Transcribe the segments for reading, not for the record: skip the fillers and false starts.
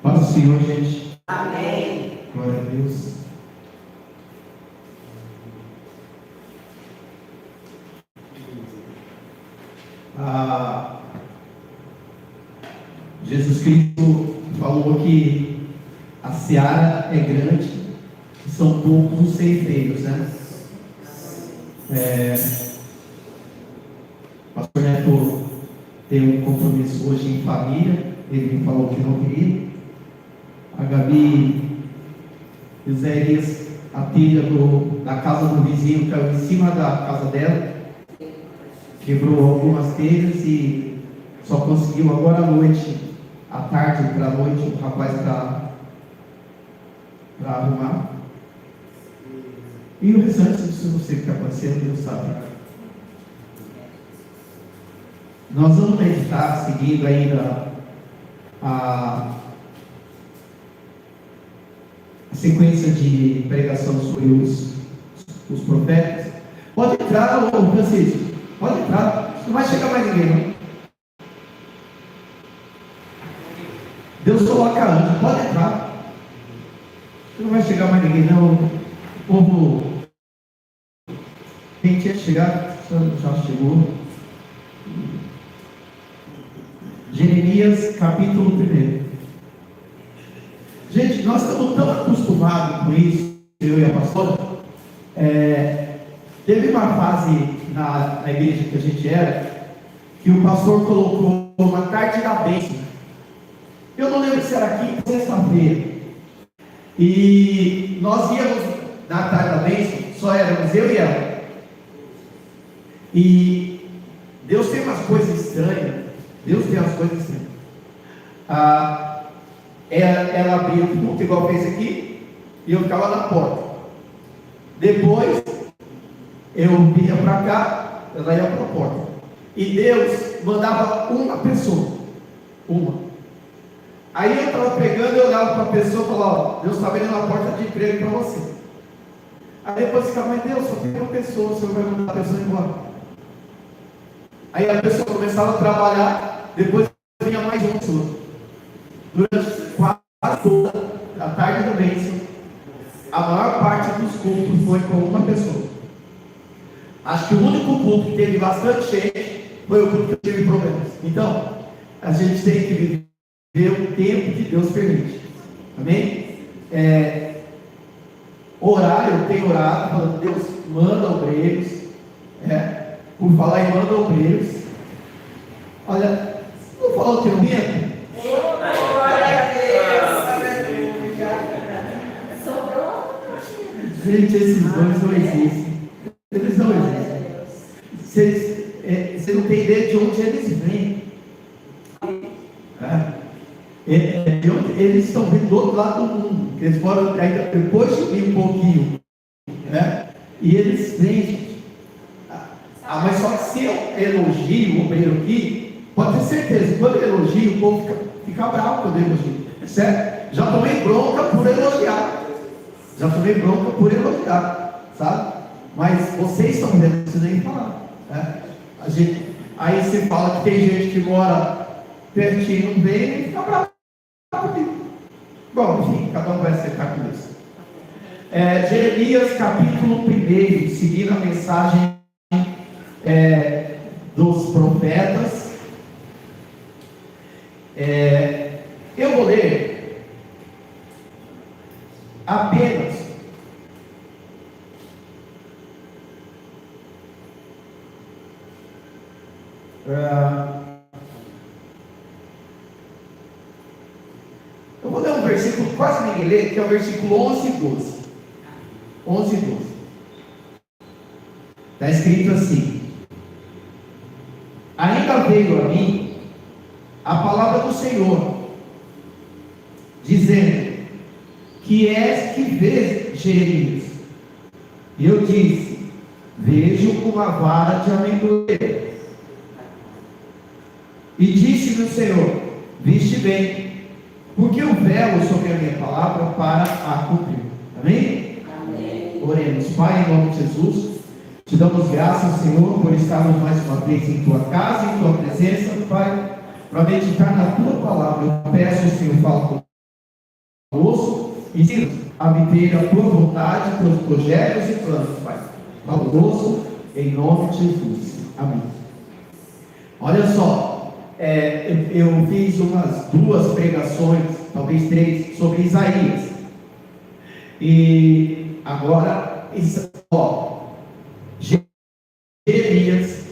Paz do Senhor, gente. Amém. Glória a Deus. Jesus Cristo falou que a seara é grande e são poucos os ceifeiros, né? O pastor Neto tem um compromisso hoje em família, ele me falou que não queria. A Gabi e o Zé Elias, a telha da casa do vizinho caiu em cima da casa dela, quebrou algumas telhas e só conseguiu agora à noite, à tarde para a noite, o rapaz para arrumar. E o restante disso, não sei o que está acontecendo, Deus sabe. Nós vamos meditar, seguindo ainda a sequência de pregação sobre os profetas. Pode entrar, ô Francisco, pode entrar, não vai chegar mais ninguém, não. Deus coloca anjo, pode entrar, não vai chegar mais ninguém, não. O povo, quem tinha que chegar, já chegou. Jeremias, capítulo 1. Gente, nós estamos tão acostumados com isso, eu e a pastora. Teve uma fase na igreja que a gente era, que o pastor colocou uma tarde da bênção. Eu não lembro se era quinta ou sexta-feira. E nós íamos na tarde da bênção, só éramos eu e ela. E Deus tem umas coisas estranhas. Ela abria o culto igual fez aqui, e eu ficava na porta. Depois eu vinha para cá, ela ia para a porta. E Deus mandava uma pessoa. Aí eu estava pregando, eu olhava para a pessoa e falava: ó, Deus está abrindo uma porta de emprego para você. Aí depois ficava: mas Deus, só tem uma pessoa, o Senhor vai mandar a pessoa embora. Aí a pessoa começava a trabalhar, depois vinha mais uma pessoa. Durante quase toda a tarde do mês, a maior parte dos cultos foi com uma pessoa. Acho que o único culto que teve bastante gente foi o culto que teve problemas. Então, a gente tem que viver o tempo que Deus permite. Amém? Orar, eu tenho orado, falando: Deus, manda obreiros. Por falar em manda obreiros. Olha, não falou que não vinha? Gente, esses dois não existem. Eles não existem. Você não tem ideia de onde eles vêm. Eles estão vindo do outro lado do mundo. Eles foram ainda depois de mim um pouquinho. E eles vêm. Mas só que se eu elogio o obreiro aqui, pode ter certeza, quando eu elogio, o povo fica bravo quando eu elogio. Certo? Já tomei bronca por elogiar. Sabe? Mas vocês estão vendo, não precisa nem falar. Aí você fala que tem gente que mora pertinho, não vem e fica bravo comigo. Bom, enfim, cada um vai acertar com isso. Jeremias capítulo 1, seguindo a mensagem dos profetas. Eu vou ler apenas eu vou ler um versículo que quase ninguém lê, que é o versículo 11 e 12. 11 e 12. Está escrito assim: ainda veio a mim a palavra do Senhor, dizendo: que és que vês, Jeremias? E eu disse: vejo uma vara de amendoeira. E disse-me o Senhor: viste bem, porque eu velo sobre a minha palavra para a cumprir. Amém? Amém. Oremos. Pai, em nome de Jesus, te damos graças, Senhor, por estarmos mais uma vez em tua casa, em tua presença, Pai, para meditar na tua palavra. Eu peço, Senhor, fala conosco. ensina-nos a viver a tua vontade, teus projetos e planos, Pai. Valoroso, em nome de Jesus. Amém. Olha só, eu fiz umas 2 pregações, talvez 3, sobre Isaías. E agora, Jeremias,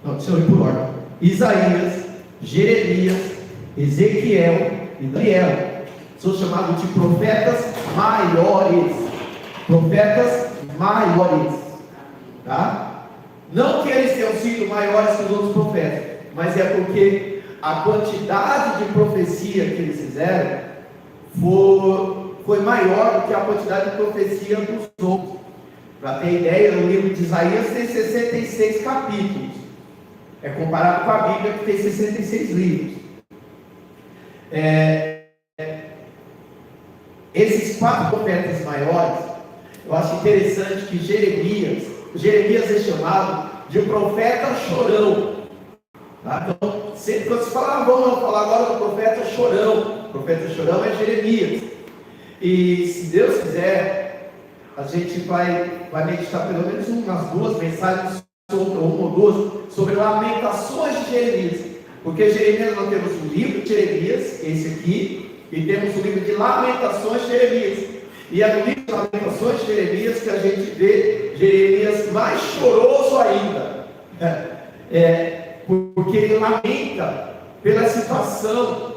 não, deixa eu ir por ordem. Isaías, Jeremias, Ezequiel e Daniel são chamados de profetas maiores. Profetas maiores, tá? Não que eles tenham sido maiores que os outros profetas, mas é porque a quantidade de profecia que eles fizeram foi maior do que a quantidade de profecia dos outros. Para ter ideia, o livro de Isaías tem 66 capítulos. É comparado com a Bíblia, que tem 66 livros. Esses 4 profetas maiores, eu acho interessante que Jeremias é chamado de profeta chorão. Tá? Então, sempre quando se fala, vamos falar agora do profeta chorão. O profeta chorão é Jeremias. E se Deus quiser, a gente vai meditar pelo menos umas 2 mensagens, uma ou 2, sobre lamentações de Jeremias. Porque Jeremias, nós temos o livro de Jeremias, esse aqui, e temos o livro de lamentações de Jeremias. E é no livro de lamentações de Jeremias que a gente vê Jeremias mais choroso ainda. Porque ele lamenta pela situação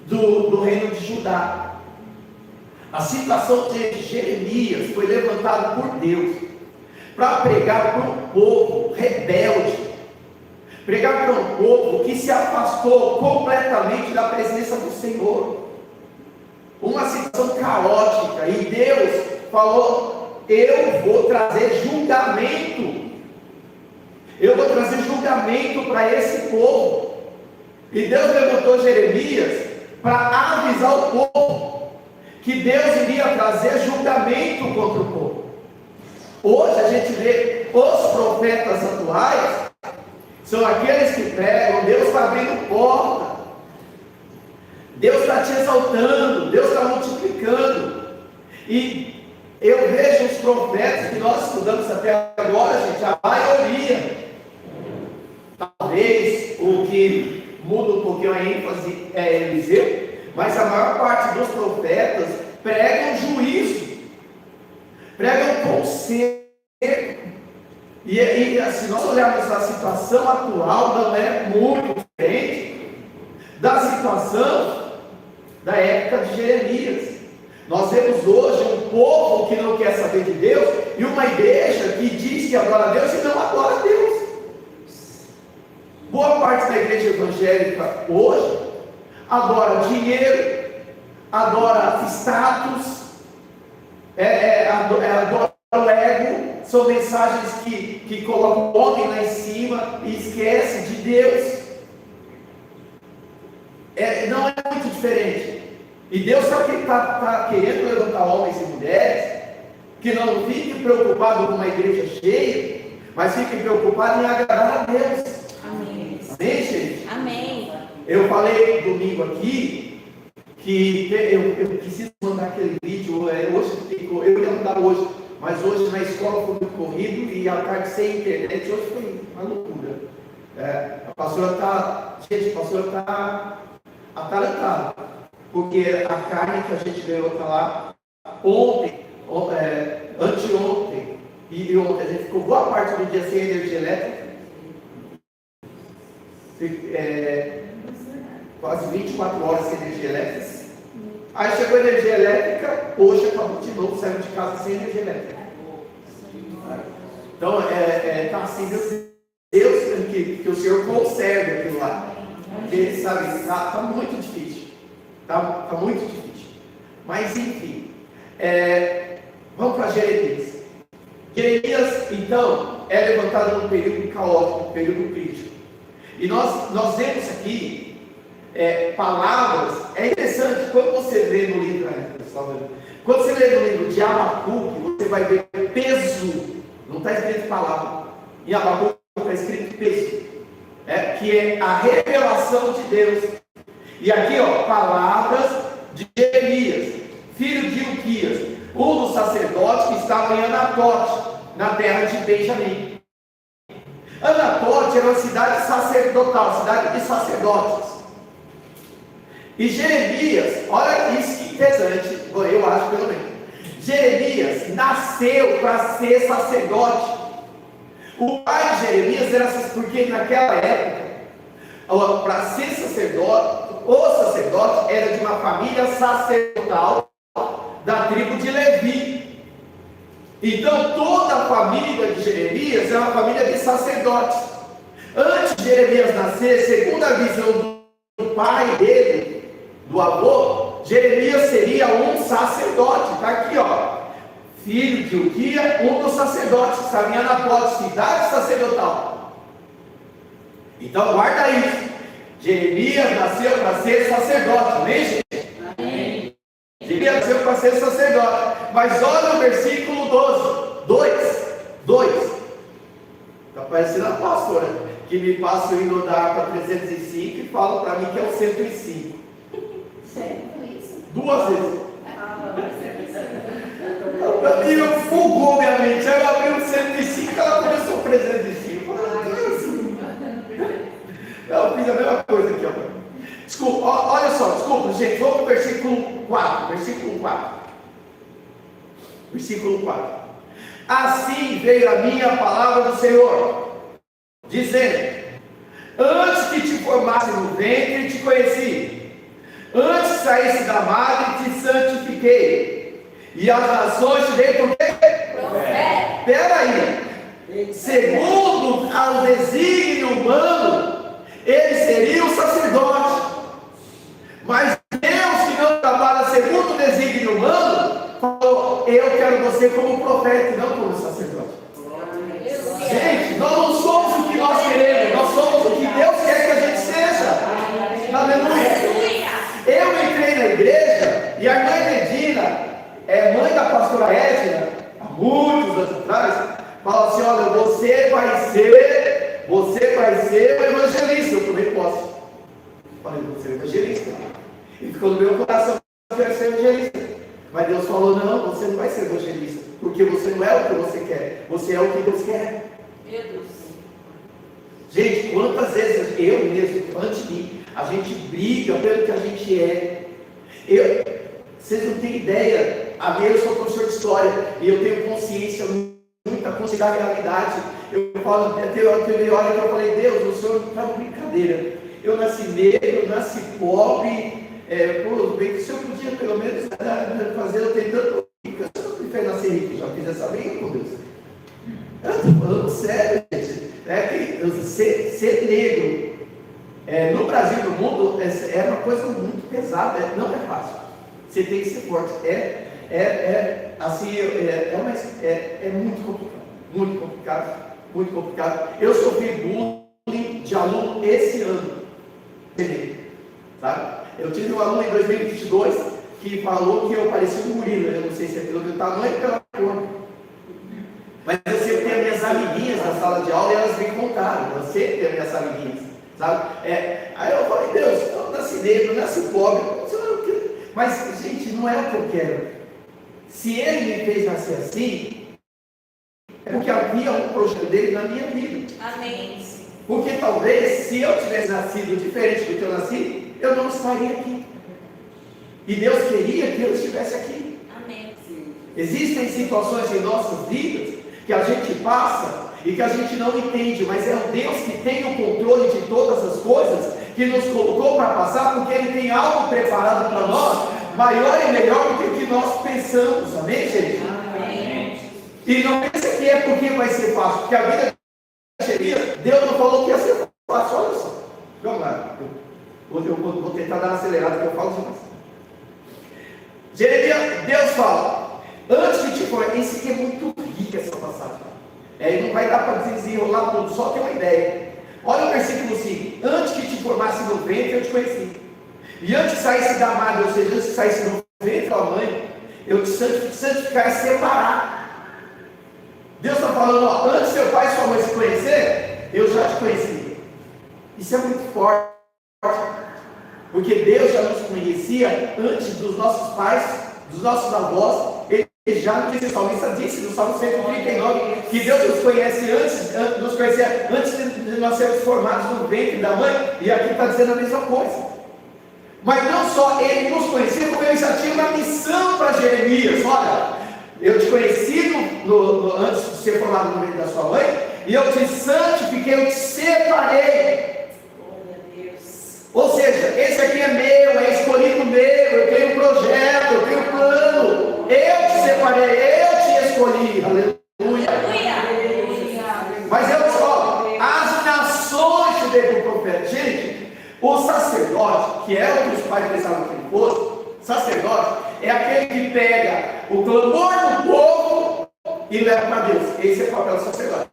do reino de Judá. A situação de Jeremias foi levantada por Deus para pregar para um povo rebelde, pregar para um povo que se afastou completamente da presença do Senhor, uma situação caótica, e Deus falou: eu vou trazer julgamento, para esse povo. E Deus levantou Jeremias para avisar o povo que Deus iria trazer julgamento contra o povo. Hoje a gente vê os profetas atuais, são aqueles que pregam: Deus está abrindo porta, Deus está te exaltando, Deus está multiplicando. E eu vejo os profetas que nós estudamos até agora, gente, a maioria, talvez o que muda um pouquinho a ênfase é Eliseu, mas a maior parte dos profetas pregam juízo, pregam conselho. E se nós olharmos a situação atual, não é muito diferente da situação da época de Jeremias. Nós vemos hoje um povo que não quer saber de Deus, e uma igreja que diz que adora a Deus e não adora a Deus. Boa parte da igreja evangélica hoje adora dinheiro, adora status, adora o ego. São mensagens que colocam o homem lá em cima e esquecem de Deus. Não é muito diferente. E Deus está querendo levantar homens e mulheres que não fiquem preocupados com uma igreja cheia, mas fiquem preocupados em agradar a Deus. Amém. Amém, gente? Amém. Eu falei domingo aqui que eu preciso mandar aquele vídeo. Hoje eu ia mandar hoje, mas hoje na escola foi muito corrido e a tarde sem internet. Hoje foi uma loucura. A pastora está atarantada, porque a carne que a gente ganhou está lá anteontem e ontem. A gente ficou boa parte do dia sem energia elétrica, quase 24 horas sem energia elétrica. Aí chegou a energia elétrica, hoje acabou de novo, saiu de casa sem energia elétrica. Então está assim, Deus que o Senhor conserve aquilo lá. Porque, sabe, está muito difícil. Está muito difícil. Mas enfim, vamos para Jeremias. Jeremias, então, é levantado num período caótico, num período crítico. E nós vemos aqui palavras. É interessante, quando você lê no livro, quando você lê no livro de Abacuque, você vai ver peso. Não está escrito palavra. Em Abacuque está escrito peso. Que é a revelação de Deus. E aqui, palavras de Jeremias, filho de estava em Anatote, na terra de Benjamim. Anatote era uma cidade sacerdotal, cidade de sacerdotes. E Jeremias, olha isso que interessante, eu acho pelo menos. Jeremias nasceu para ser sacerdote. O pai de Jeremias era porque naquela época, para ser sacerdote, o sacerdote era de uma família sacerdotal da tribo de Levi. Então toda a família de Jeremias era uma família de sacerdotes. Antes de Jeremias nascer, segundo a visão do pai dele, do avô, Jeremias seria um sacerdote. Está aqui, ó, filho de Uquia, um dos sacerdotes, que estava em Anatote, cidade sacerdotal. Então guarda isso. Jeremias nasceu para ser sacerdote, amém, gente? Amém. Jeremias nasceu para ser sacerdote. Mas olha o versículo 2. Está parecendo a pastora que me passa o hino da harpa 305 e fala para mim que é o 105. Sério, isso? 2 vezes. Para mim, eu fugou minha mente. Aí eu abri o 105 e ela começou o 305. Eu fiz a mesma coisa aqui, ó. Desculpa, olha só, desculpa, gente. Vamos para o versículo 4. Versículo 4. Assim veio a minha palavra do Senhor, dizendo: antes que te formasse no ventre, te conheci. Antes que saísse da madre, te santifiquei. E as nações te dei por quê? Espera aí. Segundo o desígnio humano, ele seria o sacerdote. Mas Deus, que não trabalha segundo o desígnio humano, falou: eu quero você como profeta e não como sacerdote. Gente, nós não somos o que nós queremos, nós somos o que Deus quer que a gente seja. Aleluia. Eu entrei na igreja e a irmã Medina, mãe da pastora Edna, há muitos anos atrás, falou assim: olha, você vai ser o evangelista. Eu tomei posse. Falei: você é evangelista. E ficou no meu coração que eu quero ser evangelista. Mas Deus falou: não, você não vai ser evangelista, porque você não é o que você quer, você é o que Deus quer. Meu Deus. Gente, quantas vezes eu mesmo, antes de mim, a gente briga pelo que a gente é. Vocês não têm ideia. Eu sou professor de história e eu tenho consciência, muita consciência da realidade. Eu falo, teve hora que eu falei: Deus, o Senhor não está brincadeira. Eu nasci negro, eu nasci pobre. Bem que o Senhor podia pelo menos fazer eu ter tanto rico. O Senhor me fez nascer rico, já fiz essa briga com Deus. Eu estou falando sério, gente. Ser negro no Brasil e no mundo é uma coisa muito pesada, não é fácil. Você tem que ser forte. É muito complicado. Eu sofri bullying de aluno esse ano, sabe? Eu tive um aluno em 2022 que falou que eu parecia um gorila. Eu não sei se é pelo meu tamanho ou pela cor, mas eu sempre tenho minhas amiguinhas na sala de aula e elas me contaram. Eu sempre tenho minhas amiguinhas, sabe? Aí eu falei: Deus, eu nasci negro, eu nasci pobre, mas gente, não é o que eu quero. Se Ele me fez nascer assim, é porque havia um projeto dele na minha vida. Amém. Porque talvez, se eu tivesse nascido diferente do que eu nasci, eu não estaria aqui. E Deus queria que eu estivesse aqui. Amém. Existem situações em nossas vidas que a gente passa e que a gente não entende, mas é o Deus que tem o controle de todas as coisas, que nos colocou para passar, porque Ele tem algo preparado para nós, maior e melhor do que o que nós pensamos. Amém, gente? Amém. E não pense que é porque vai ser fácil, porque a vida Deus não falou que ia ser fácil. Olha só. Vamos lá. Eu vou tentar dar uma acelerada, que eu falo demais. Jeremias, Deus fala: antes que te for, esse aqui é muito rico, essa passagem. Não vai dar para desenrolar tudo, só tem uma ideia. Olha o versículo 5: antes que te formasse no ventre, eu te conheci. E antes que saísse da madre, ou seja, antes que saísse no ventre da mãe, eu te santificar e separar. Deus está falando: ó, antes seu pai e sua mãe se conhecer, eu já te conheci. Isso é muito forte, porque Deus já nos conhecia antes dos nossos pais, dos nossos avós. Ele já no que o salmista disse, no Salmo 139, que Deus nos conhece nos conhecia antes de nós sermos formados no ventre da mãe, e aqui está dizendo a mesma coisa. Mas não só ele nos conhecia, como ele já tinha uma missão para Jeremias. Olha, eu te conheci antes de ser formado no ventre da sua mãe, e eu te santifiquei, eu te separei. Ou seja, esse aqui é meu, é escolhido meu, eu tenho um projeto, eu tenho um plano. Eu te separei, eu te escolhi. Aleluia. Mas eu só, as nações te dei para o profeta. Gente, o sacerdote, que é o que os pais pensavam que ele fosse, sacerdote é aquele que pega o clamor do povo e leva para Deus. Esse é o papel do sacerdote.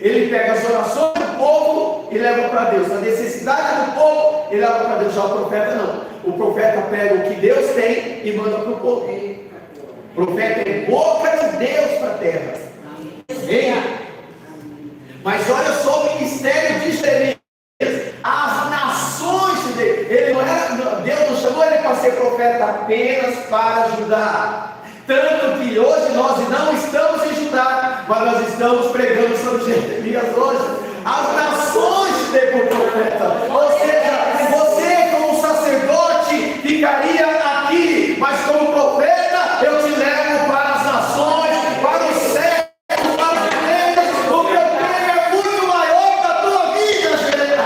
Ele pega as orações do povo e leva para Deus. A necessidade do povo e leva para Deus. Já o profeta não. O profeta pega o que Deus tem e manda para o povo. O profeta é boca de Deus para a terra. Amém? Mas olha só o ministério de Jeremias. As nações dele. Deus não chamou ele para ser profeta apenas para ajudar. Tanto que hoje nós não estamos em Judá, mas nós estamos pregando sobre Jeremias hoje. As nações têm por profeta. Ou seja, você como sacerdote ficaria aqui, mas como profeta eu te levo para as nações, para os céus, para os reinos. O meu prêmio é muito maior da tua vida, Jeremias.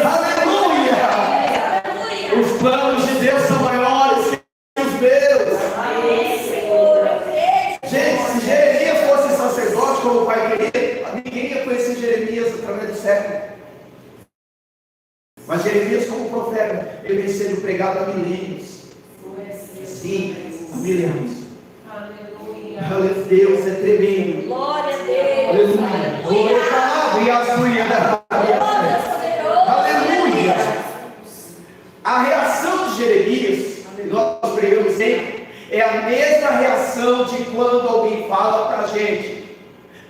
Aleluia! Os planos de Deus são maiores que os meus. Gente, se Jeremias fosse sacerdote como o pai queria, ninguém ia conhecer Jeremias através do século. Mas Jeremias como profeta, ele vem sendo pregado há milênios. Sim, há milênios. Aleluia. Deus é tremendo. Glória a Deus. Aleluia. Aleluia. A reação de Jeremias, nós pregamos sempre, é a mesma reação de quando alguém fala para a gente: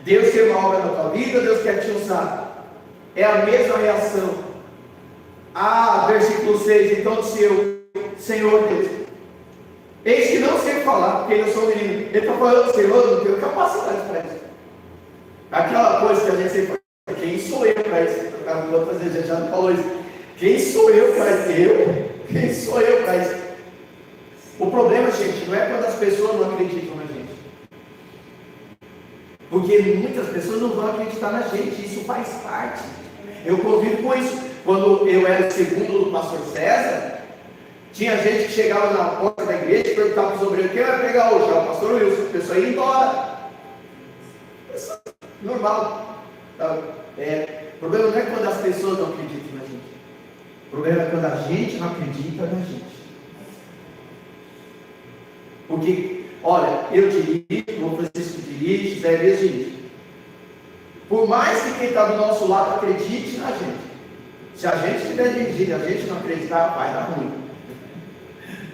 Deus quer uma obra na tua vida, Deus quer te usar. É a mesma reação. Versículo 6: então disse eu, Senhor Deus, eis que não sei falar, porque eu sou menino. Ele está falando: Senhor, eu não tenho capacidade para isso. Aquela coisa que a gente sempre fala: quem sou eu para isso? Outras vezes já falou isso. Quem sou eu para isso? Quem sou eu para isso? O problema, gente, não é quando as pessoas não acreditam na gente. Porque muitas pessoas não vão acreditar na gente. Isso faz parte. Eu convivo com isso. Quando eu era o segundo do pastor César, tinha gente que chegava na porta da igreja e perguntava sobre o que vai pregar hoje. O pastor Wilson, a pessoa ia embora. Isso é normal. O problema não é quando as pessoas não acreditam na gente. O problema é quando a gente não acredita na gente. Porque, olha, eu dirijo, vou fazer isso que dirige, Zé Elias dirige. Por mais que quem está do nosso lado acredite na gente, se a gente estiver dirigindo e a gente não acreditar, vai dar ruim.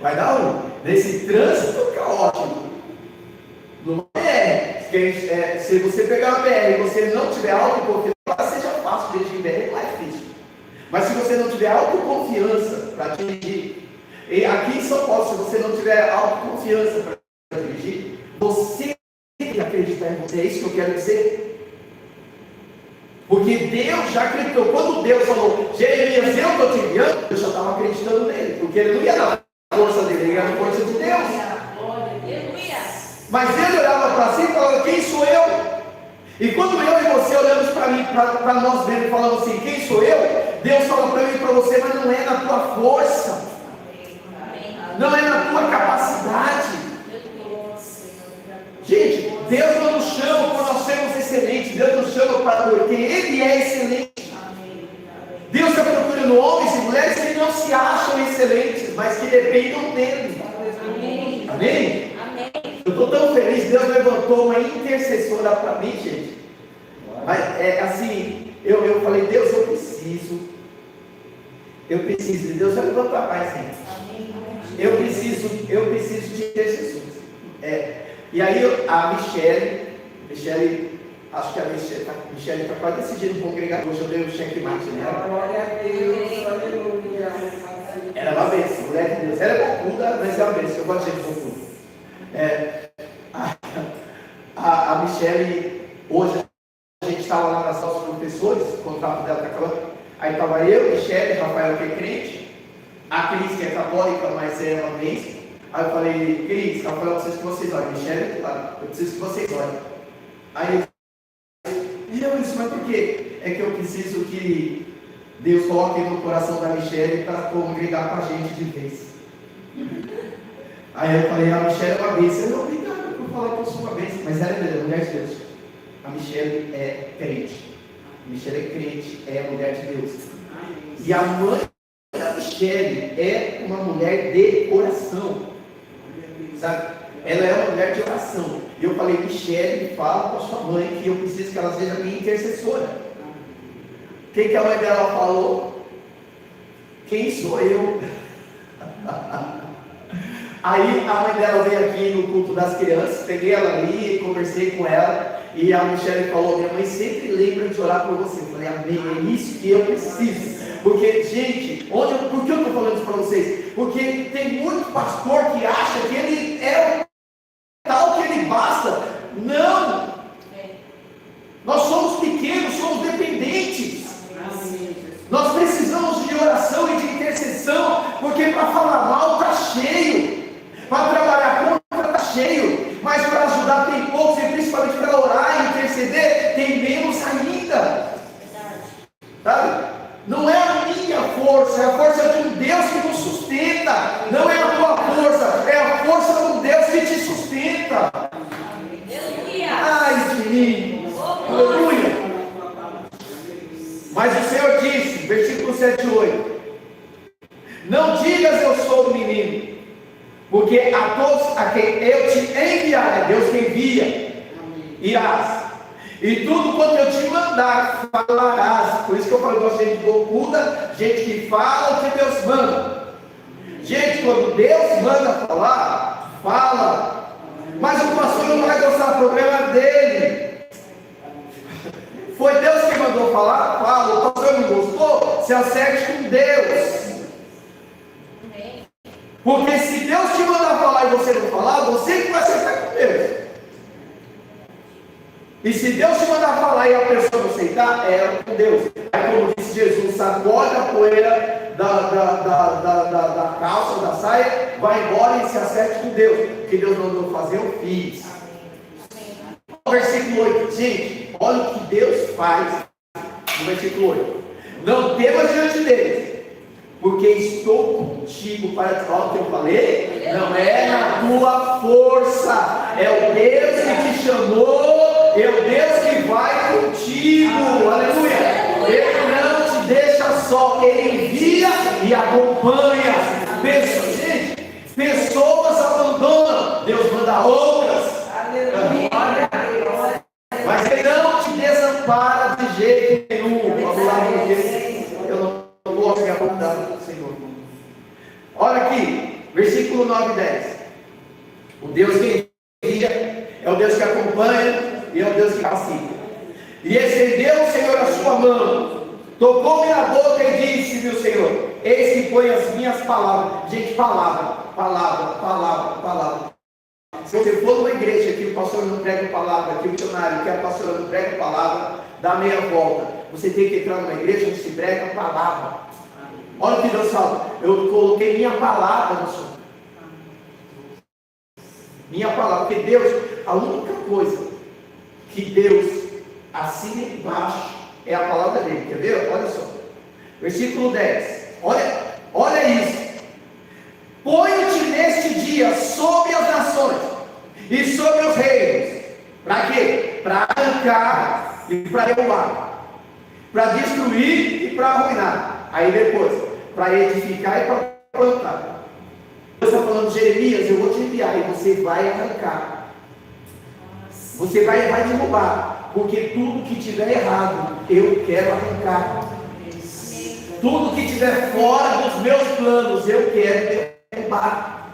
Vai dar ruim. Nesse trânsito caótico, numa BR, se você pegar uma BR e você não tiver autoconfiança, seja fácil dirigir BR, não é difícil. Mas se você não tiver autoconfiança para dirigir, e aqui em São Paulo, se você não tiver autoconfiança para dirigir, você tem que acreditar em você. É isso que eu quero dizer. Porque Deus já acreditou. Quando Deus falou: Jeremias, eu estou te enviando, eu já estava acreditando nele. Porque ele não ia dar a força dele, ele ia dar a força de Deus. Mas ele olhava para si e falava: quem sou eu? E quando eu e você olhamos para mim, para nós mesmos, falando assim: quem sou eu? Deus fala para mim e para você: mas não é na tua força, não é na tua capacidade. Gente, Deus não nos chama para nós sermos excelentes. Deus nos chama para porque Ele é excelente. Deus está procurando homens e mulheres que não se acham excelentes, mas que dependam dEle. Amém? Amém? Eu estou tão feliz. Deus levantou uma intercessora para mim, gente. Mas assim, eu falei: Deus, eu preciso de Deus. Vai levantar mais, gente. Eu preciso de intercessores. E aí a Michele, acho que a Michele está quase decidindo congregar. Hoje eu dei um checkmate nela. Glória a Deus, aleluia. Ela é uma bênção, mulher de Deus. Ela é profunda, mas é uma bênção. Eu gosto de gente profunda. A Cris, que é católica, mas é uma bênção. Aí eu falei, Cris, eu falei, eu preciso que vocês olhem. Michele, claro, eu preciso que vocês olhem. Aí eu disse, mas por quê? É que eu preciso que Deus coloque no coração da Michele para congregar com a gente de vez. Aí eu falei, a Michele é uma bênção. Eu, obrigado por falar que eu sou uma bênção. Mas ela é mulher de Deus. A Michele é crente. A Michele é crente, é mulher de Deus. E a mãe da Michele é uma mulher de oração. Sabe? Ela é uma mulher de oração. E eu falei, Michele, fala com a sua mãe que eu preciso que ela seja minha intercessora. O que a mãe dela falou? Quem sou eu? Aí a mãe dela veio aqui no culto das crianças, peguei ela ali, conversei com ela, e a Michele falou, minha mãe sempre lembra de orar por você. Eu falei, amém, é isso que eu preciso. Porque, gente, por que eu estou falando isso para vocês? Porque tem muito pastor que acha que ele é o tal que ele basta. Não! Nós somos pequenos, somos dependentes. Nós precisamos de oração e de intercessão, porque para falar mal está cheio, para trabalhar contra está cheio, mas para ajudar tem poucos, e principalmente para orar e interceder tem menos ainda. Sabe? Não é a minha força, é a força de um Deus que nos sustenta. Não é a tua força, é a força de um Deus que te sustenta. Ai de mim, aleluia. Mas o Senhor disse, versículo 7 e 8: não digas eu sou o menino, porque a todos a quem eu te enviar, é Deus que envia, irás, e tudo quanto eu te mandar falarás. Por isso que eu falo de gente bocuda, gente que fala o que Deus manda. Gente, quando Deus manda falar, fala. Mas o pastor não vai gostar, o problema dele. Foi Deus que mandou falar? Fala. O pastor não gostou? Se acerte com Deus. Porque se Deus te mandar falar e você não falar, você que vai acertar com Deus. E se Deus te mandar falar e a pessoa não aceitar, é com Deus. Aí como disse Jesus, sacode a poeira da calça, da saia, vai embora e se acerte com Deus. O que Deus mandou fazer, eu fiz. Versículo 8, gente, olha o que Deus faz no versículo 8: não temas diante deles, porque estou contigo para te falar o que eu falei. Não é na tua força, é o Deus que te chamou, é o Deus que vai contigo, aleluia. Ele não te deixa só, Ele envia e acompanha. Gente, pessoas abandonam, Deus manda outras. Mas Ele não te desampara de jeito nenhum. Vamos lá, porque eu não gosto de apontar do Senhor. Olha aqui, versículo 9 e 10. O Deus que envia é o Deus que acompanha e é o Deus que capacita. E estendeu o Senhor a sua mão, tocou-me na boca e disse-me o Senhor: eis que põe as minhas palavras. Gente, palavra. Se você for numa igreja que o pastor não prega palavra, que o missionário, que a pastora não prega palavra, dá meia volta. Você tem que entrar numa igreja onde se prega palavra. Olha o que Deus fala: eu coloquei minha palavra no Senhor. Minha palavra, porque Deus, a única coisa que Deus assina embaixo é a palavra dele. Quer ver? Olha só, versículo 10. Olha isso: põe-te neste dia sobre as nações e sobre os reinos. Para quê? Para arrancar e para derrubar, para destruir e para arruinar. Aí depois, para edificar e para plantar. Deus está falando: Jeremias, eu vou te enviar e você vai arrancar, você vai derrubar, porque tudo que tiver errado eu quero arrancar, tudo que tiver fora dos meus planos eu quero derrubar.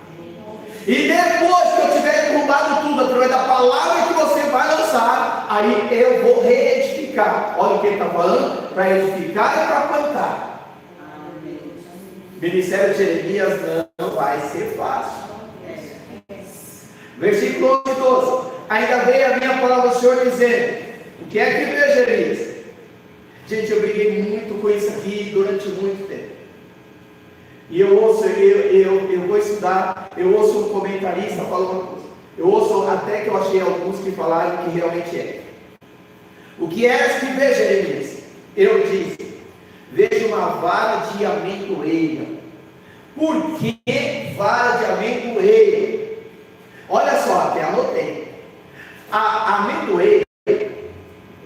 E depois que eu tiver derrubado tudo através da palavra que você vai lançar, aí eu vou reedificar. Olha o que ele está falando: para edificar e para plantar. Ministério de Jeremias não vai ser fácil. Versículo 11 e 12: ainda veio a minha palavra do Senhor dizendo. O que é que veio, Jeremias? Gente, eu briguei muito com isso aqui durante muito tempo. E eu ouço, eu vou estudar, eu ouço um comentarista falando uma coisa. Eu ouço até que eu achei alguns que falaram que realmente é. O que és que vê, Jeremias? Eu disse, vejo uma vara de amendoeira. Por que vara de amendoeira? Olha só, até anotei. A amendoeira,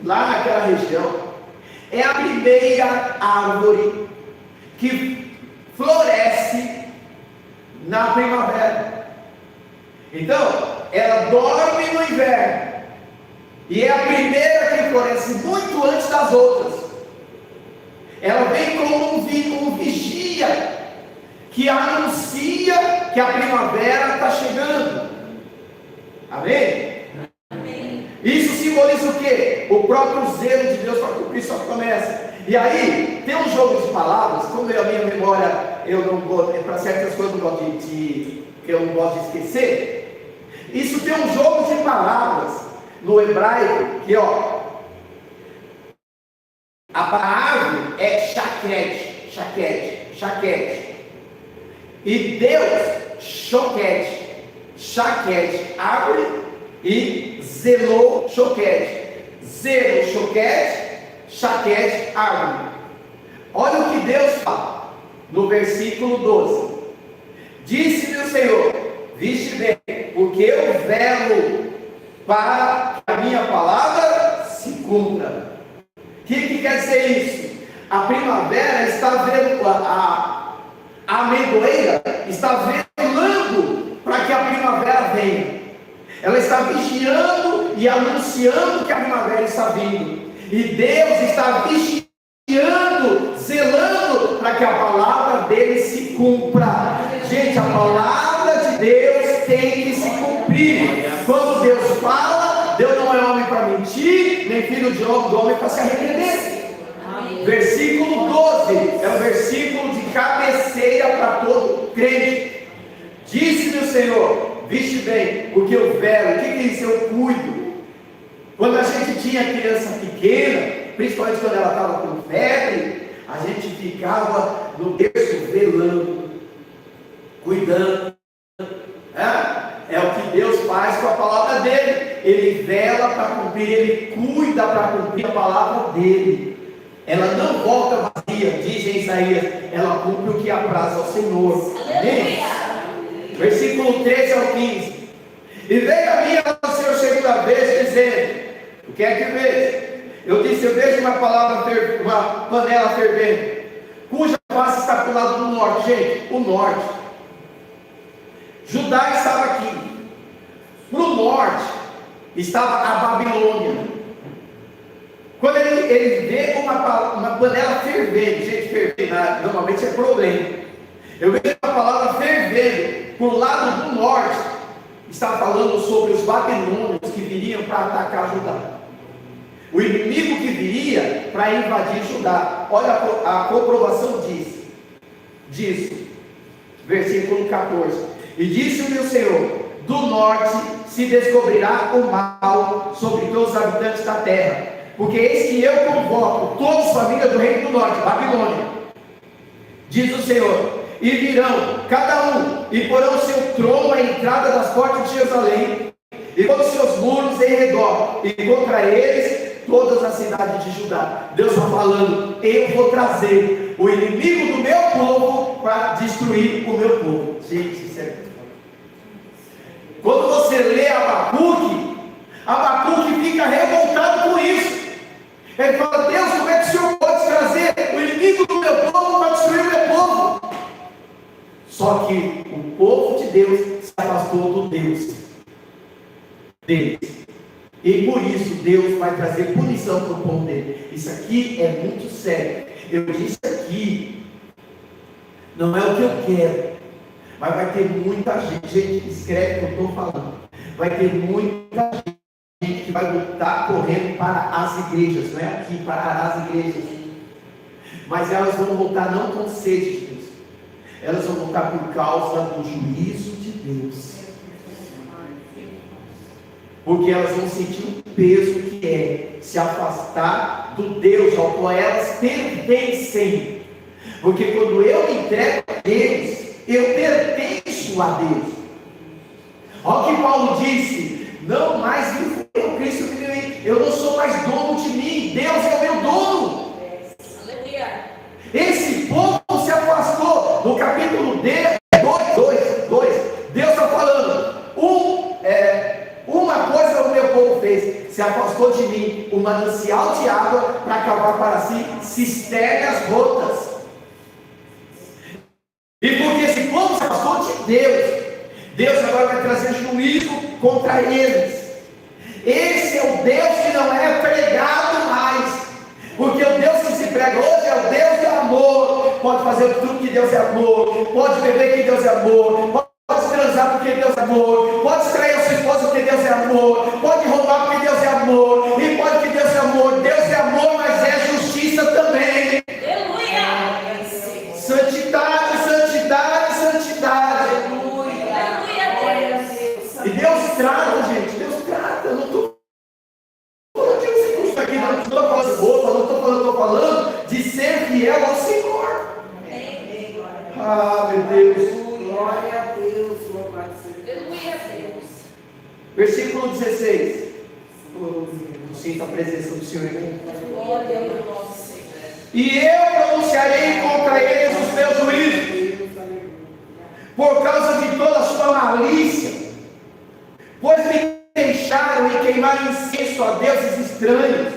lá naquela região, é a primeira árvore que floresce na primavera. Então, ela dorme no inverno. E é a primeira que floresce muito antes das outras. Ela vem como um vigia que anuncia que a primavera está chegando. Amém? Amém? Isso simboliza o quê? O próprio zelo de Deus para cumprir sua promessa. E aí, tem um jogo de palavras, como a minha memória, eu não gosto, para certas coisas eu não gosto de esquecer. Isso tem um jogo de palavras no hebraico, que ó, a árvore é chaquete, e Deus, chaquete, árvore, e zelou, chaquete, árvore. Olha o que Deus fala no versículo 12: disse-me o Senhor, viste bem, porque eu velo para que a minha palavra se cumpra. O que quer dizer isso? A primavera está vendo, a amendoeira está velando para que a primavera venha. Ela está vigiando e anunciando que a primavera está vindo. E Deus está vigiando, zelando para que a palavra dele se cumpra. Gente, a palavra de Deus tem que se cumprir. Quando Deus fala, Deus não é homem para mentir, nem filho de homem para se arrepender. Versículo 12 é o versículo de cabeceira para todo crente. Disse-me o Senhor, viste bem, porque eu velo. O que é isso? Eu cuido. Quando a gente tinha criança pequena, principalmente quando ela estava com febre, a gente ficava no berço velando, cuidando. É o que Deus faz com a palavra dele. Ele vela para cumprir, ele cuida para cumprir a palavra dele. Ela não volta vazia, diz em Isaías, ela cumpre o que apraz ao Senhor. Amém? Versículo 13 ao 15. E veio a mim ao Senhor segunda vez, dizendo: o que é que vês? Eu disse: eu vejo uma panela fervendo, cuja face está para o lado do norte. Gente, o norte, Judá estava aqui, para o norte estava a Babilônia. Quando ele vê uma panela fervendo, gente, fervendo normalmente é problema. Eu vejo a palavra fervendo para o lado do norte, está falando sobre os babilônios que viriam para atacar Judá. O inimigo que viria para invadir Judá. Olha a comprovação disso. Versículo 14. E disse-me o Senhor: do norte se descobrirá o mal sobre todos os habitantes da terra, porque eis que eu convoco todas as famílias do reino do norte, Babilônia, diz o Senhor, e virão cada um, e porão o seu trono à entrada das portas de Jerusalém, e todos os seus muros em redor, e contra eles todas as cidades de Judá. Deus está falando: eu vou trazer o inimigo do meu povo para destruir o meu povo. Gente, isso é... Quando você lê Abacuque fica revoltado com isso. Ele fala: Deus, como é que o Senhor pode trazer o inimigo do meu povo para destruir o meu povo? Só que o povo de Deus se afastou do Deus deles. E por isso Deus vai trazer punição para o povo dele. Isso aqui é muito sério. Eu disse aqui, não é o que eu quero, mas vai ter muita gente, escreve o que eu estou falando. Vai ter muita gente que vai voltar correndo para as igrejas, não é aqui, para as igrejas. Mas elas vão voltar não com sede de Deus, elas vão voltar por causa do juízo de Deus. Porque elas vão sentir o peso que é se afastar do Deus ao qual elas pertencem. Porque quando eu me entrego a deles, eu pertenço a Deus. Olha o que Paulo disse: não mais vivo eu, Cristo vive em mim. Eu não sou mais dono de mim, Deus é o meu dono. Aleluia. Esse povo se afastou. No capítulo 2, Deus está falando: uma coisa o meu povo fez, se afastou de mim, um manancial de água para cavar para si cisternas rotas. E porque esse povo se afastou de Deus agora vai trazer juízo contra eles. Esse é o Deus que não é pregado mais, porque o Deus que se prega hoje é o Deus de amor. Pode fazer tudo que Deus é amor, pode beber que Deus é amor, pode transar porque Deus é amor, pode extrair a sua esposa porque Deus é amor, pode roubar porque Deus é amor, e pode que Deus é amor. Deus é amor, mas é justiça também. Aleluia. Santidade, santidade, santidade. Aleluia. E Deus trata, gente, Deus trata. Eu não estou falando de você custa aqui, não estou falando de roupa, não estou falando de ser fiel ao Senhor. Ah, meu Deus. Glória a Deus. Aleluia, Deus. Versículo 16. Eu sinto a presença do Senhor aqui. Glória ao nosso Senhor. E eu pronunciarei contra eles os meus juízos, por causa de toda a sua malícia, pois me deixaram e queimaram incenso a deuses estranhos,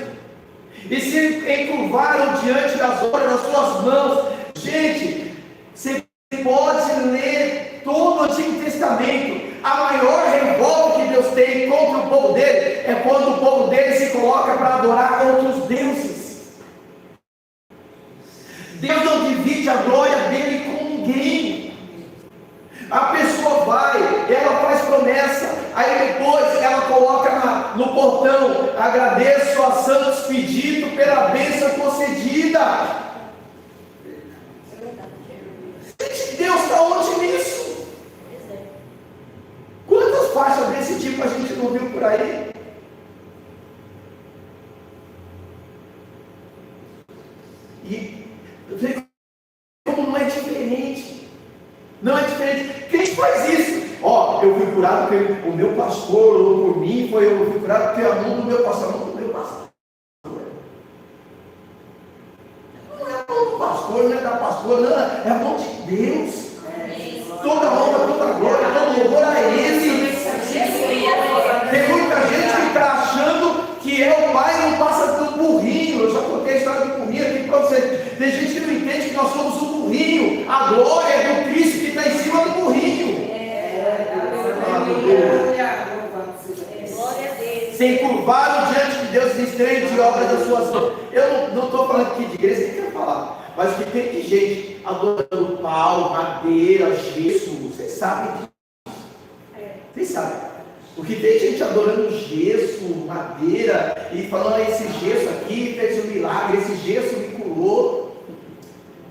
e se encurvaram diante das obras das suas mãos. Gente, você pode ler todo o Antigo Testamento. A maior revolta que Deus tem contra o povo dele é quando o povo dele se coloca para adorar outros deuses. Deus não divide a glória dele com ninguém. A pessoa vai, ela faz promessa, aí depois ela coloca no portão: agradeço a santos pedido pela bênção concedida. Deus está onde nisso? Quantas faixas desse tipo a gente não viu por aí? E como não é diferente? Não é diferente. Quem faz isso? Ó, eu fui curado porque o meu pastor orou por mim, eu fui curado porque a mão do meu pastor, a mão do meu pastor. Não é a mão do pastor, não é da pastora, não, é a mão de Deus. Toda honra, toda glória, todo louvor a Ele. Tem muita gente que está achando que é o pai e não passa do burrinho. Eu já contei a história do burrinho aqui para você. Tem gente que não entende que nós somos o burrinho. A glória é do Cristo que está em cima do burrinho. Glória a Deus. Se encurvaram diante de Deus estranho de obras das suas mãos. Eu não estou falando aqui de igreja, nem quero falar. Mas o que tem de gente adorando pau, madeira, gesso, vocês sabem disso. Vocês sabem. O que tem gente adorando gesso, madeira, e falando: esse gesso aqui fez um milagre, esse gesso me curou.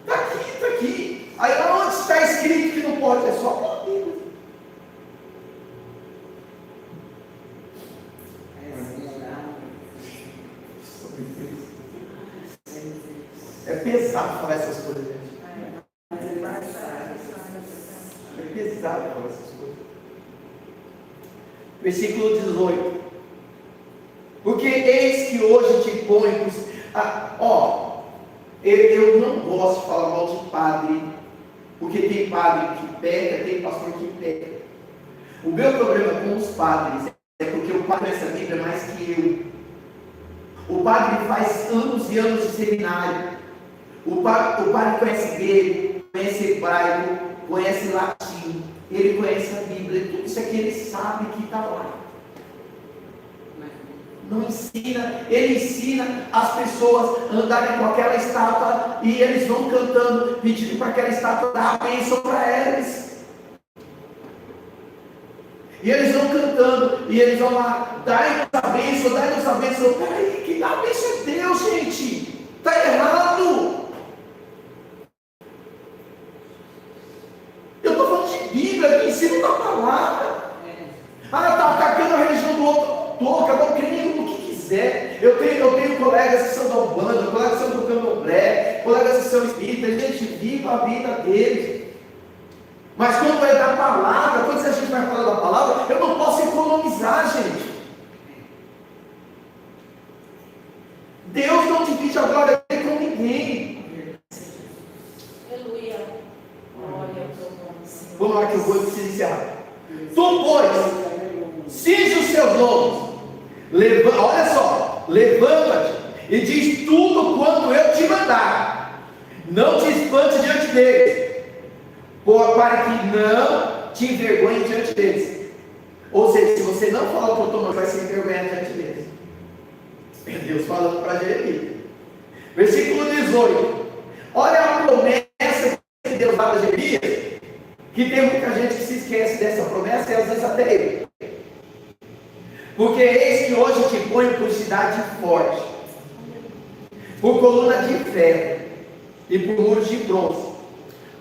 Está aqui, está aqui. Aí onde está escrito que não pode? É só a Bíblia. É pesado falar essas coisas, gente. É pesado falar essas coisas. Versículo 18. Porque eis que hoje te ponho. Eu não gosto de falar mal de padre, porque tem padre que pega, tem pastor que pega. O meu problema com os padres é porque o padre conhece a Bíblia mais que eu. O padre faz anos e anos de seminário. O padre conhece grego, conhece hebraico, conhece latim, ele conhece a Bíblia, tudo isso aqui ele sabe que está lá. Não ensina, ele ensina as pessoas a andarem com aquela estátua e eles vão cantando, pedindo para aquela estátua dar a bênção para eles. E eles vão cantando e eles vão lá: dai-nos a bênção, dai-nos a bênção. Peraí, que dá a bênção é Deus, gente. Está errado. Eu estou falando de Bíblia, me ensino da palavra. Está atacando a religião do outro. Cada um crê no que quiser. Eu tenho colegas que são da Umbanda, colegas que são do Candomblé, colegas que são espíritas. Gente, viva a vida deles. palavra, quando a gente vai falar da palavra, eu não posso economizar, gente. Deus não divide a glória dele com ninguém. Aleluia. Glória ao teu nome, Senhor. Vamos lá que eu vou precisar encerrar. Tu, pois, cinge os seus lombos. Olha só, levanta-te e diz tudo quanto eu te mandar. Não te espante diante deles, para que não te envergonhe diante deles. Ou seja, se você não falar o que eu estou mandando, vai se envergonhar diante deles. É Deus falando para Jeremias. Versículo 18. Olha a promessa que Deus dá a Jeremias, que tem muita gente que se esquece dessa promessa e às vezes até eu. Porque eis que hoje te ponho por cidade forte, por coluna de ferro e por muros de bronze,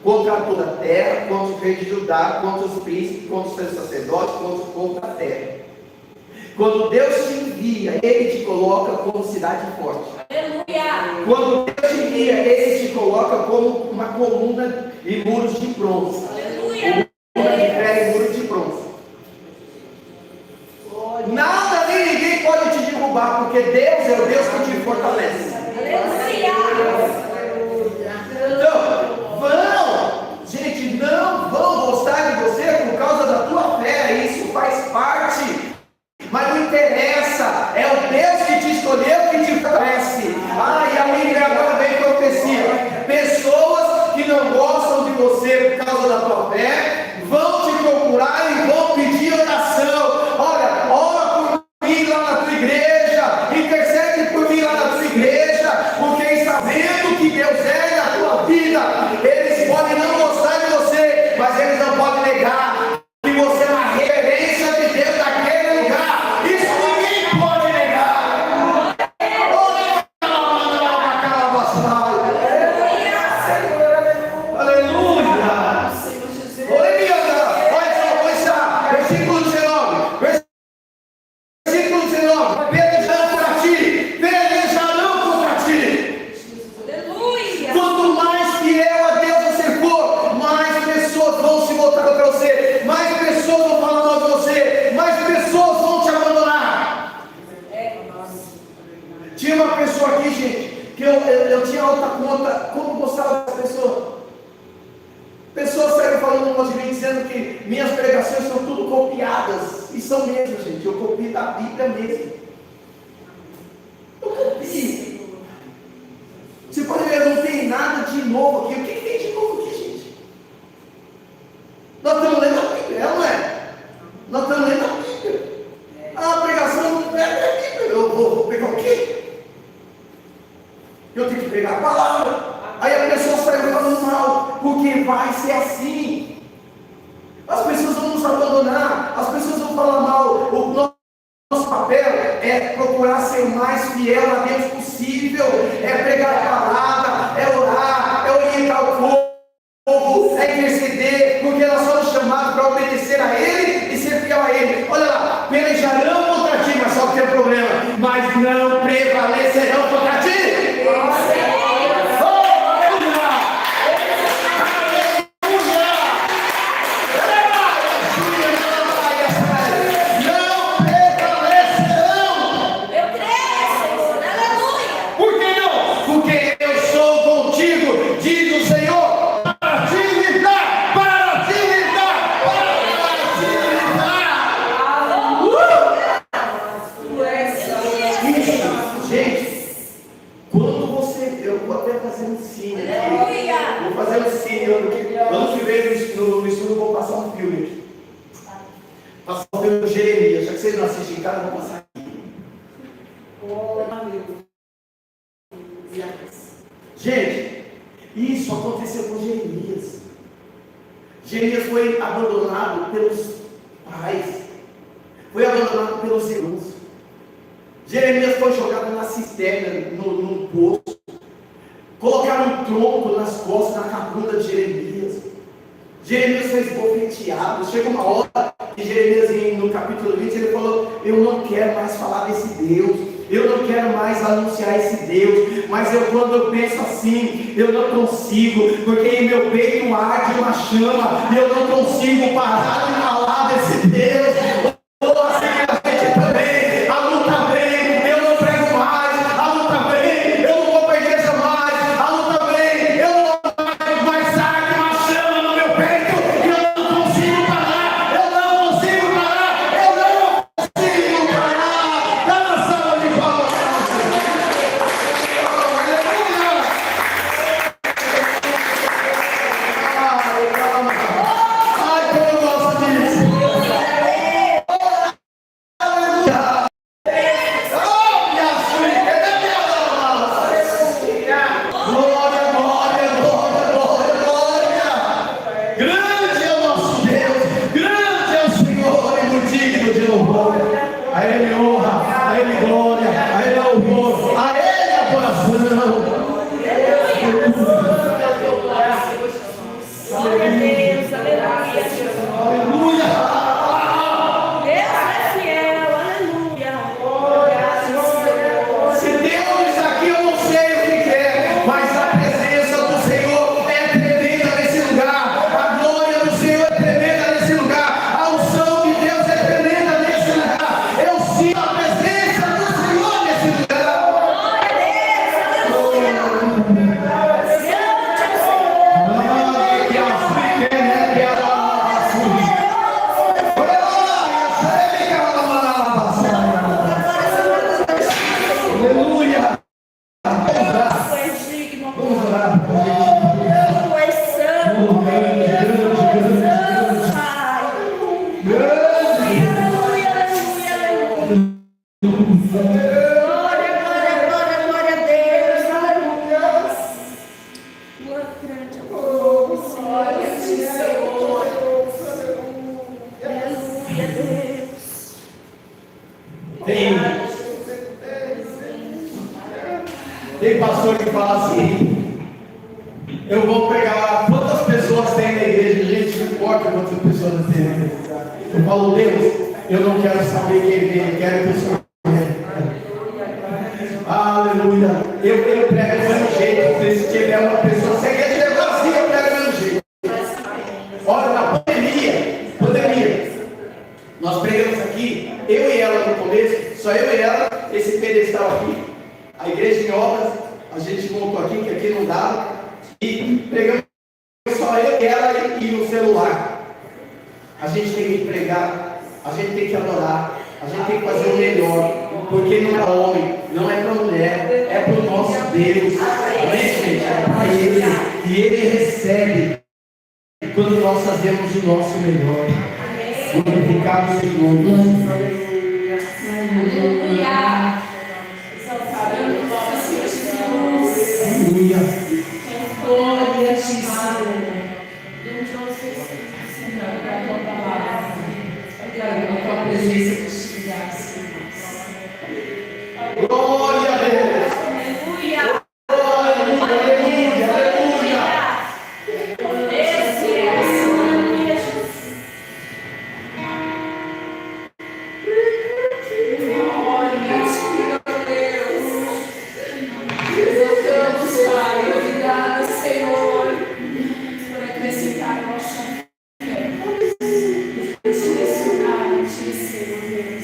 contra toda a terra, contra o rei de Judá, contra os príncipes, contra os seus sacerdotes, contra o povo da terra. Quando Deus te envia, Ele te coloca como cidade forte. Aleluia. Quando Deus te envia, Ele te coloca como uma coluna e muros de bronze. Aleluia. Coluna de ferro e muros de bronze. Nada nem ninguém pode te derrubar, porque Deus é o Deus que te fortalece. Aleluia. Então, gente, não vão gostar de você por causa da tua fé, isso faz parte, mas não interessa, é o Deus que te escolheu que te fortalece. E a Bíblia agora vem profecia: pessoas que não gostam de você por causa da tua fé, vão te procurar e vão pedir oração. Olha, ora por mim lá na tua igreja, intercede por mim lá na tua igreja, porque sabendo que Deus é na tua vida, eles podem não gostar de você, mas eles não podem negar que você é uma referência de Deus naquele lugar. Isso ninguém pode negar. Aleluia. Olha só, versículo 19. Versículo 19. Pelejarão contra ti. Pelejarão contra ti. Aleluia. Quanto mais fiel a Deus você for, mais pessoas vão se voltar contra você, mais pessoas vão falar mal de você, mais pessoas vão te abandonar. Tinha uma pessoa aqui, gente, que eu tinha alta conta, como eu gostava dessa pessoa. Pessoas saíram falando no de mim, dizendo que minhas pregações são tudo copiadas, e são mesmo, gente, eu copio da Bíblia mesmo. Eu copio. Você pode ver, não tem nada de novo aqui. O que tem de novo aqui, gente? Nós estamos lendo a Bíblia, não é? Nós estamos lendo a Bíblia. A pregação não é a Bíblia. Eu vou pegar o quê? Eu tenho que pegar a palavra. Aí a pessoa sai falando mal, porque vai ser assim. As pessoas vão nos abandonar, as pessoas vão falar mal. O nosso papel é procurar ser o mais fiel a Deus possível, é pregar a palavra, é orar, é orientar o povo, é interceder, porque nós somos chamados para obedecer a Ele e ser fiel a Ele. Olha lá, pelejarão contra ti, mas só que tem um problema, mas não prevalecerão contra ti. Ano que vem no estudo eu vou passar um filme aqui. Passar o filme do Jeremias. Já que vocês não assistem em casa, eu vou passar aqui. Gente, isso aconteceu com Jeremias. Jeremias foi abandonado pelos pais. Foi abandonado pelos irmãos. Jeremias foi jogado na cisterna, num poço. Colocaram um tronco nas costas, na cabeça de Jeremias. Jeremias foi esbofeteado. Chega uma hora que Jeremias, no capítulo 20, ele falou: eu não quero mais falar desse Deus. eu não quero mais anunciar esse Deus, mas quando eu penso assim, eu não consigo, porque em meu peito arde uma chama, e eu não consigo parar de falar desse Deus. Ou assim a gente também, a luta vem, eu não prego mais, a luta vem, eu não vou para a igreja mais, a luta vem, eu não vou mais arde uma chama no meu peito, e eu não consigo parar, eu não consigo parar, eu não consigo parar. Dá uma salva de palmas. Ai, como eu gosto disso. A Ele honra, a Ele glória, a Ele louvor, a Ele adoração. Glória a Deus, aleluia. Aleluia. Deus é fiel, aleluia. Se Deus está aqui, eu não sei o que é, mas a presença do Senhor é tremenda nesse lugar, a glória do Senhor é tremenda nesse lugar, a unção de Deus é tremenda nesse lugar. Eu sinto a presença do Senhor nesse lugar. Glória a Deus, aleluia. Aleluia. Tu és digno, Vamos orar. tu és santo, santo, Pai. Aleluia, aleluia, aleluia. Glória, glória, glória, glória a Deus, aleluia. Glória grande, glória a ti, Senhor. Aleluia, Deus. Tem pastor que fala assim: eu vou pegar quantas pessoas tem na igreja, gente, não importa quantas pessoas tem na igreja. Eu falo, Deus, eu não quero saber quem vem, eu quero que o Senhor venha. Aleluia. Eu prego do mesmo jeito. Se tiver uma pessoa, se a igreja é vazia, eu prego do mesmo jeito. Olha, na pandemia, nós pregamos aqui, eu e ela no começo, só eu e ela, esse pedestal aqui, a igreja em obras, a gente montou aqui, que aqui não dava, e pregamos só eu e ela e no celular. A gente tem que pregar, a gente tem que adorar, a gente tem que fazer o melhor, porque não é para homem, não é para mulher, é para o nosso Deus. Amém, gente? É para Ele, e Ele recebe quando nós fazemos o nosso melhor. Glorificado o Senhor. Aleluia. Exaltando o nome do Senhor Jesus. Aleluia. Glória a ti, Senhor. Senhor, para a tua palavra. A tua presença nos tirar, Senhor. Glória a Deus. Aleluia. Aleluia. Aleluia. Esse é o Senhor Jesus. Glória a ti, Deus. Exaltamos, Pai. Obrigada, Senhor, por acrescentar a nossa fé. Direcionar a ti, Senhor.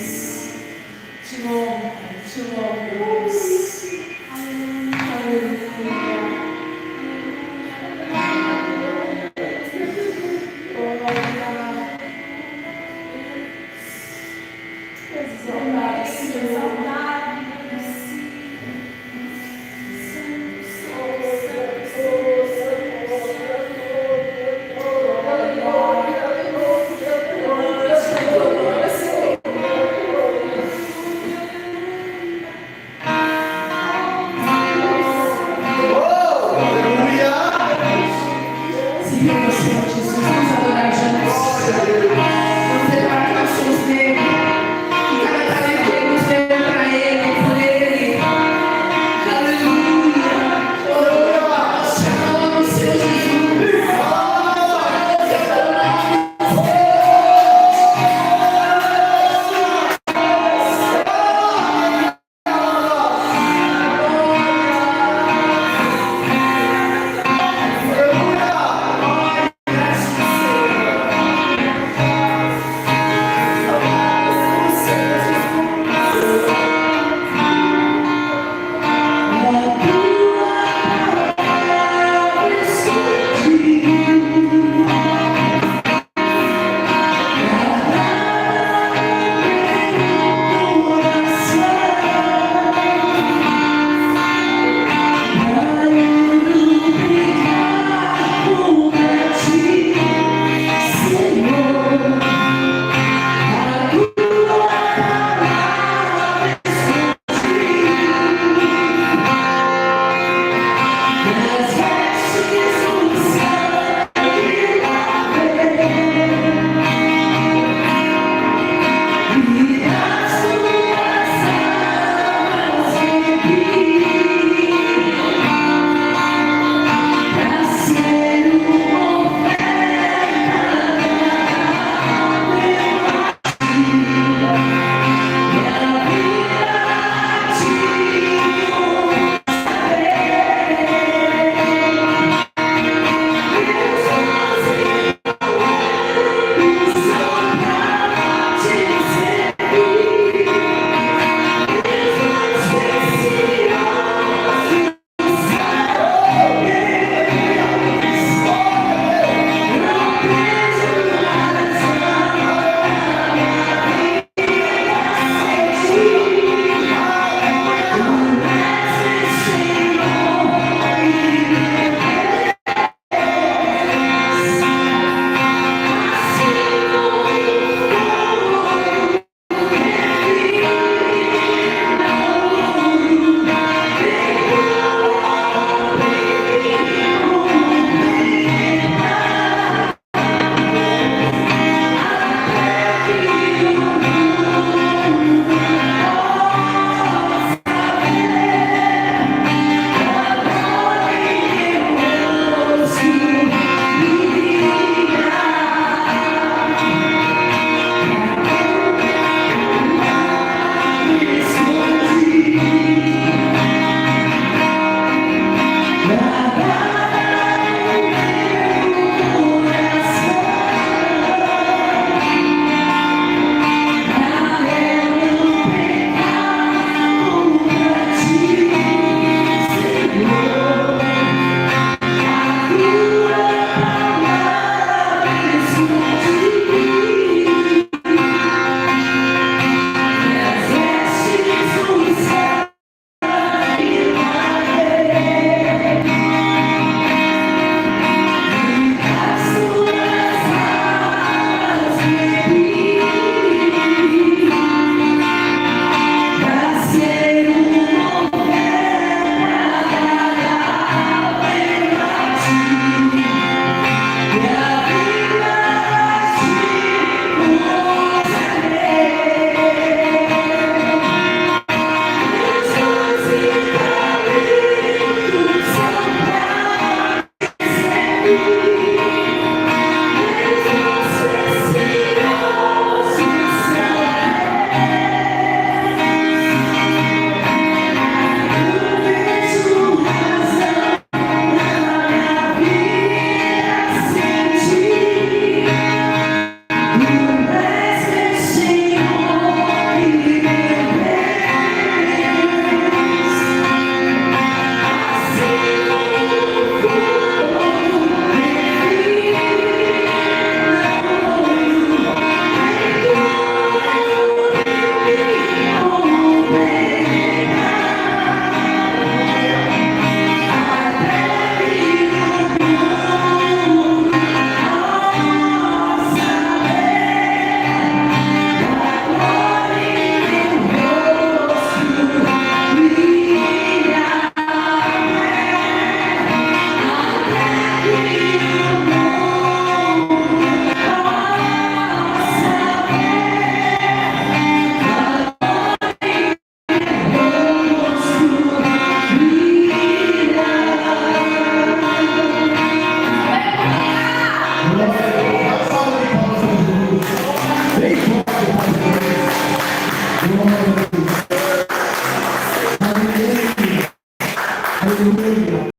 Aleluia.